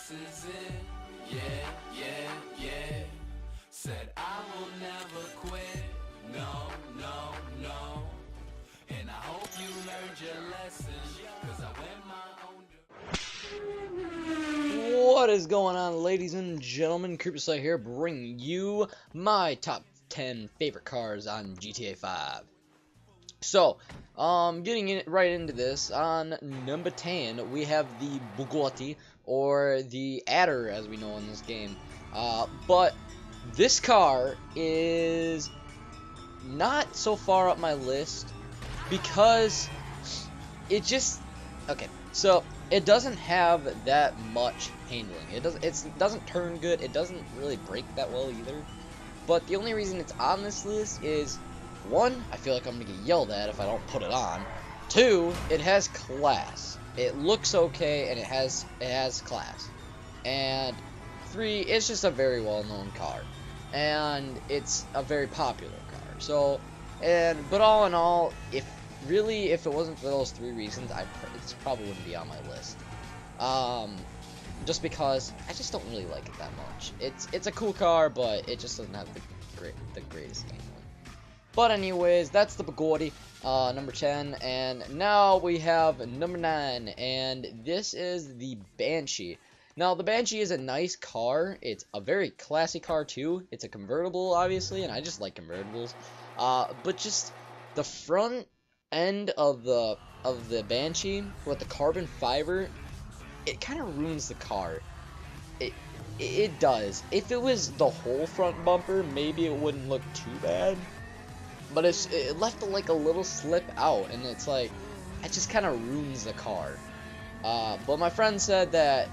this is it. Yeah, yeah, yeah. Said I will never quit. No, no, no. And I hope you learned your lesson, 'cause I went my own direction. What is going on, ladies and gentlemen? Slaya here, bringing you my top 10 favorite cars on GTA 5. So, getting right into this, on number 10, we have the Bugatti, or the Adder, as we know in this game. But this car is not so far up my list because it just, okay, so it doesn't have that much handling. It doesn't turn good. It doesn't really brake that well either. But the only reason it's on this list is, one, I feel like I'm gonna get yelled at if I don't put it on. Two, it has class. It looks okay and it has class. And three, it's just a very well-known car, and it's a very popular car. So, but all in all, if it wasn't for those three reasons, it probably wouldn't be on my list. Just because I just don't really like it that much. It's a cool car, but it just doesn't have the greatest handling. But anyways, that's the Bugatti, number 10, and now we have number 9, and this is the Banshee. Now, the Banshee is a nice car. It's a very classy car too. It's a convertible, obviously, and I just like convertibles. But just the front end of the Banshee with the carbon fiber, it kind of ruins the car. It does. If it was the whole front bumper, maybe it wouldn't look too bad. But it left like a little slip out, and it's like, it just kind of ruins the car. But my friend said that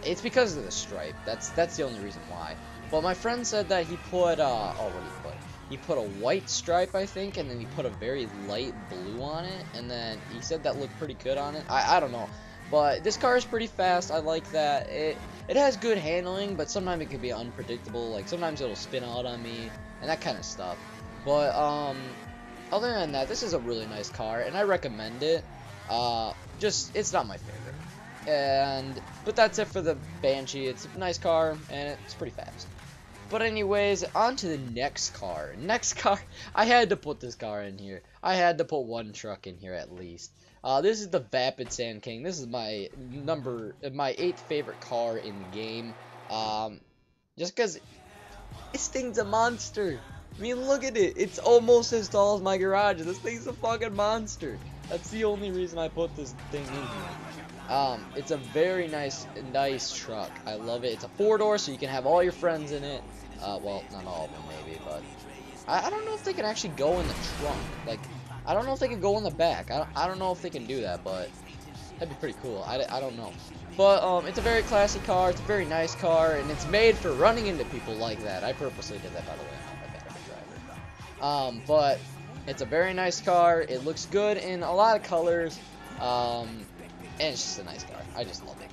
it's because of the stripe. That's the only reason why. But my friend said that he put what did he put? He put a white stripe, I think, and then he put a very light blue on it, and then he said that looked pretty good on it. I don't know. But this car is pretty fast. I like that. It has good handling, but sometimes it can be unpredictable. Like, sometimes it'll spin out on me and that kind of stuff. But other than that, this is a really nice car, and I recommend it. Just, it's not my favorite. But that's it for the Banshee. It's a nice car, and it's pretty fast. But anyways, on to the next car. I had to put this car in here. I had to put one truck in here at least. This is the Vapid Sand King. This is my 8th favorite car in the game. Just because this thing's a monster. I mean, look at it. It's almost as tall as my garage. This thing's a fucking monster. That's the only reason I put this thing in here. It's a very nice truck. I love it. It's a 4-door, so you can have all your friends in it. Well, not all of them, maybe, but I don't know if they can actually go in the trunk. Like, I don't know if they can go in the back. I don't know if they can do that, but that'd be pretty cool. I don't know. But it's a very classy car. It's a very nice car, and it's made for running into people like that. I purposely did that, by the way. I'm not that bad of a driver. But it's a very nice car. It looks good in a lot of colors. And it's just a nice car. I just love it.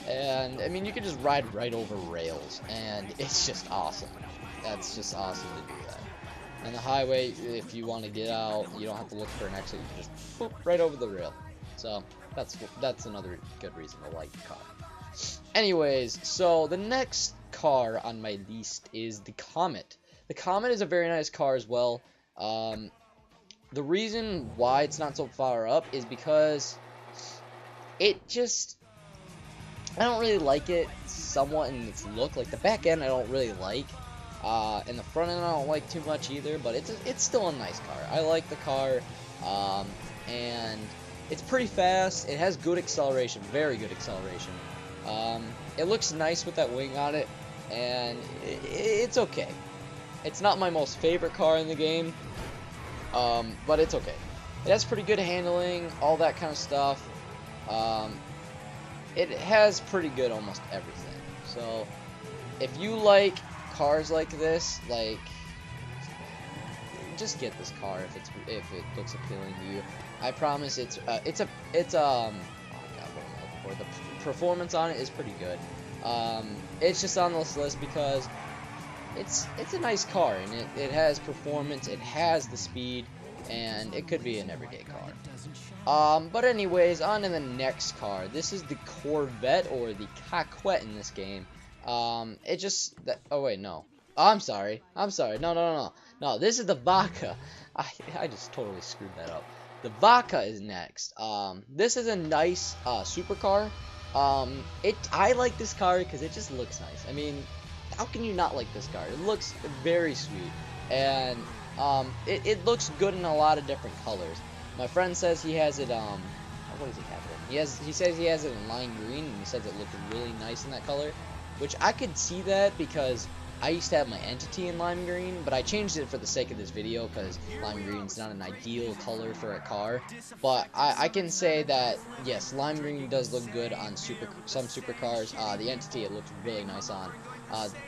And I mean, you can just ride right over rails, and it's just awesome. That's just awesome to do that. On the highway, if you want to get out, you don't have to look for an exit. You can just boop right over the rail. So that's another good reason to like the car. Anyways, so the next car on my list is the Comet. The Comet is a very nice car as well. The reason why it's not so far up is because it just, I don't really like it somewhat in its look. Like, the back end I don't really like. And the front end I don't like too much either, but it's still a nice car. I like the car, and it's pretty fast. It has good acceleration, very good acceleration. It looks nice with that wing on it, and it's okay. It's not my most favorite car in the game, but it's okay. It has pretty good handling, all that kind of stuff. It has pretty good almost everything. So if you like cars like this, like, just get this car if it looks appealing to you. I promise oh god, what am I looking for? The performance on it is pretty good. It's just on this list because it's a nice car, and it has performance, it has the speed, and it could be an everyday car. But anyways, on to the next car. This is the Corvette, or the Caquette in this game. It just, oh wait, no. Oh, I'm sorry. No, this is the Vaca. I just totally screwed that up. The Vaca is next. This is a nice, supercar. I like this car because it just looks nice. I mean, how can you not like this car? It looks very sweet, and, it looks good in a lot of different colors. My friend says he has it, what does he have it in? He says he has it in lime green, and he says it looked really nice in that color, which I could see that because I used to have my Entity in lime green, but I changed it for the sake of this video because lime green is not an ideal color for a car. But I can say that, yes, lime green does look good on some supercars. The Entity, it looks really nice on.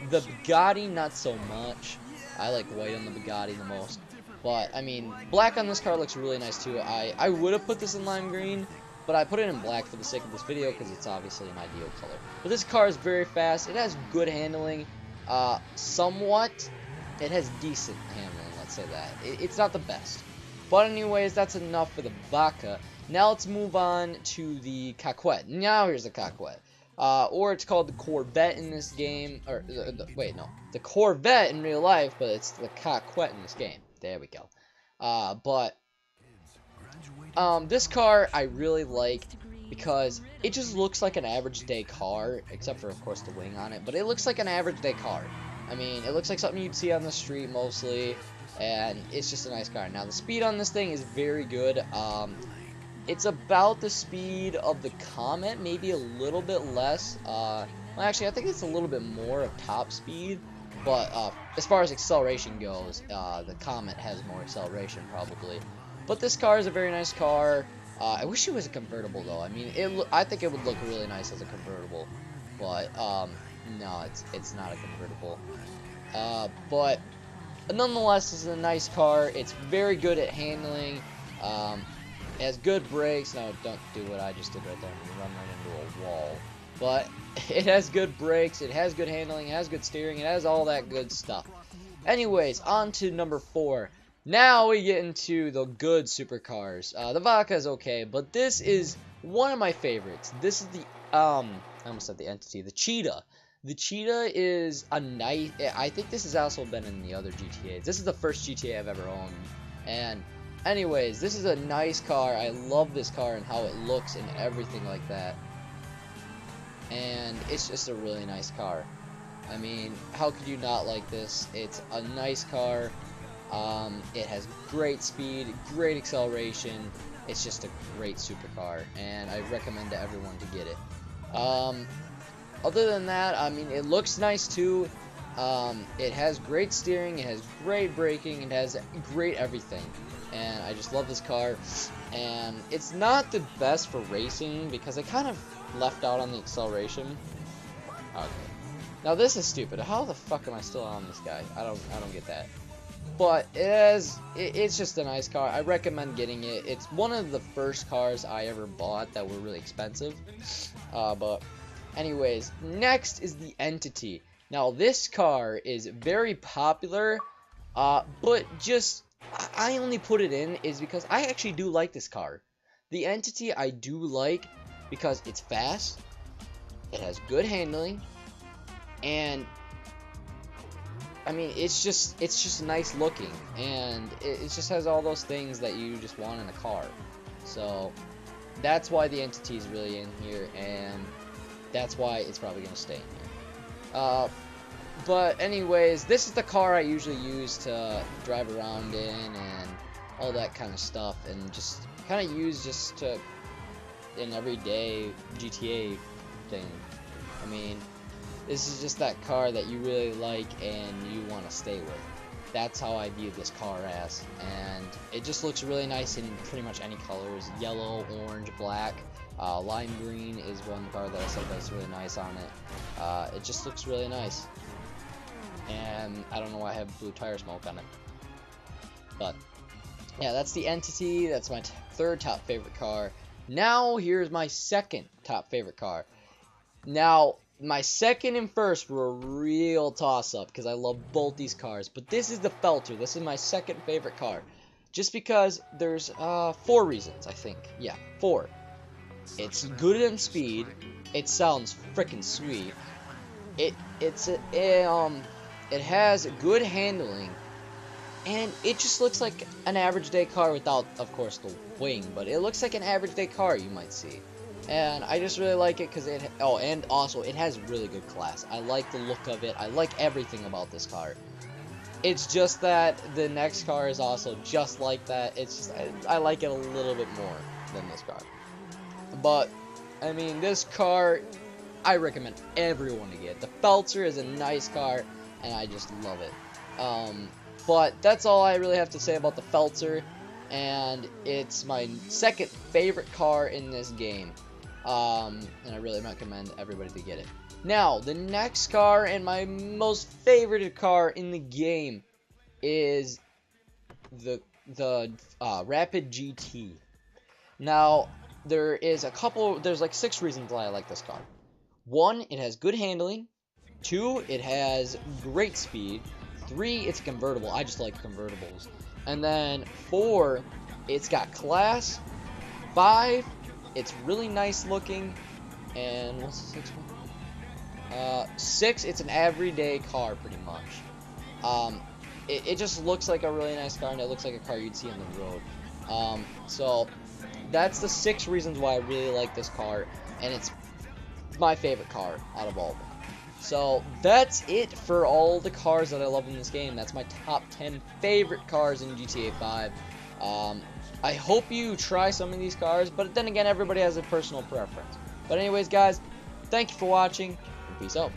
The Bugatti, not so much. I like white on the Bugatti the most. But, I mean, black on this car looks really nice too. I would have put this in lime green, but I put it in black for the sake of this video because it's obviously an ideal color. But this car is very fast. It has good handling. Somewhat. It has decent handling, let's say that. It's not the best. But anyways, that's enough for the Vaca. Now let's move on to the Caquette. Now here's the Caquette. Or it's called the Corvette in this game. Or, wait, no. The Corvette in real life, but it's the Caquette in this game. There we go. This car I really like because it just looks like an average day car, except for, of course, the wing on it. But it looks like an average day car. I mean, it looks like something you'd see on the street mostly, and it's just a nice car. Now, the speed on this thing is very good. It's about the speed of the Comet, maybe a little bit less. Well, actually, I think it's a little bit more of top speed. But as far as acceleration goes, the Comet has more acceleration probably. But this car is a very nice car. I wish it was a convertible though. I mean, I think it would look really nice as a convertible. But no, it's not a convertible. But nonetheless, this is a nice car. It's very good at handling. It has good brakes. No, don't do what I just did right there. You run right into a wall. But it has good brakes, it has good handling, it has good steering, it has all that good stuff. Anyways, on to number 4. Now we get into the good supercars. The Vaca is okay, but this is one of my favorites. This is the, I almost said the Entity, the Cheetah. The Cheetah is a nice, I think this has also been in the other GTAs. This is the first GTA I've ever owned. And anyways, this is a nice car. I love this car and how it looks and everything like that. And it's just a really nice car. I mean, how could you not like this? It's a nice car. It has great speed, great acceleration. It's just a great supercar, and I recommend to everyone to get it. Other than that, I mean, it looks nice too. It has great steering, it has great braking, it has great everything. And I just love this car. And it's not the best for racing because I kind of left out on the acceleration. Okay. Now this is stupid. How the fuck am I still on this guy? I don't get that. But it's just a nice car. I recommend getting it. It's one of the first cars I ever bought that were really expensive. But anyways, next is the Entity. Now this car is very popular, but just I only put it in is because I actually do like this car. The Entity I do like because it's fast, it has good handling, and I mean it's just nice looking, and it just has all those things that you just want in a car. So that's why the Entity is really in here, and that's why it's probably gonna stay in here. But anyways, this is the car I usually use to drive around in and all that kind of stuff, and just kind of use just to an everyday GTA thing. I mean, this is just that car that you really like and you want to stay with. That's how I view this car as, and it just looks really nice in pretty much any colors: yellow, orange, black. Lime green is one car that I said that's really nice on it. It just looks really nice. And I don't know why I have blue tire smoke on it. But yeah, that's the Entity. That's my third top favorite car. Now here's my second top favorite car. Now my second and first were a real toss-up because I love both these cars. But this is the Felter. This is my second favorite car. Just because there's 4 reasons, I think. Yeah, 4. It's good in speed. It sounds freaking sweet. It has good handling, and it just looks like an average day car without, of course, the wing. But it looks like an average day car you might see, and I just really like it because it. Oh, and also it has really good class. I like the look of it. I like everything about this car. It's just that the next car is also just like that. It's just I like it a little bit more than this car. But I mean, this car, I recommend everyone to get. The Feltzer is a nice car, and I just love it. But that's all I really have to say about the Feltzer, and it's my second favorite car in this game. And I really recommend everybody to get it. Now, the next car and my most favorite car in the game is the Rapid GT. Now, there's like 6 reasons why I like this car. 1, it has good handling. 2, it has great speed. 3, it's convertible. I just like convertibles. And then 4, it's got class. 5, it's really nice looking. And what's the 6th one? 6, it's an everyday car pretty much. It just looks like a really nice car, and it looks like a car you'd see on the road. So that's the 6 reasons why I really like this car, and it's my favorite car out of all of them. So that's it for all the cars that I love in this game. That's my top 10 favorite cars in GTA 5. I hope you try some of these cars, but then again, everybody has a personal preference. But anyways, guys, thank you for watching, and peace out.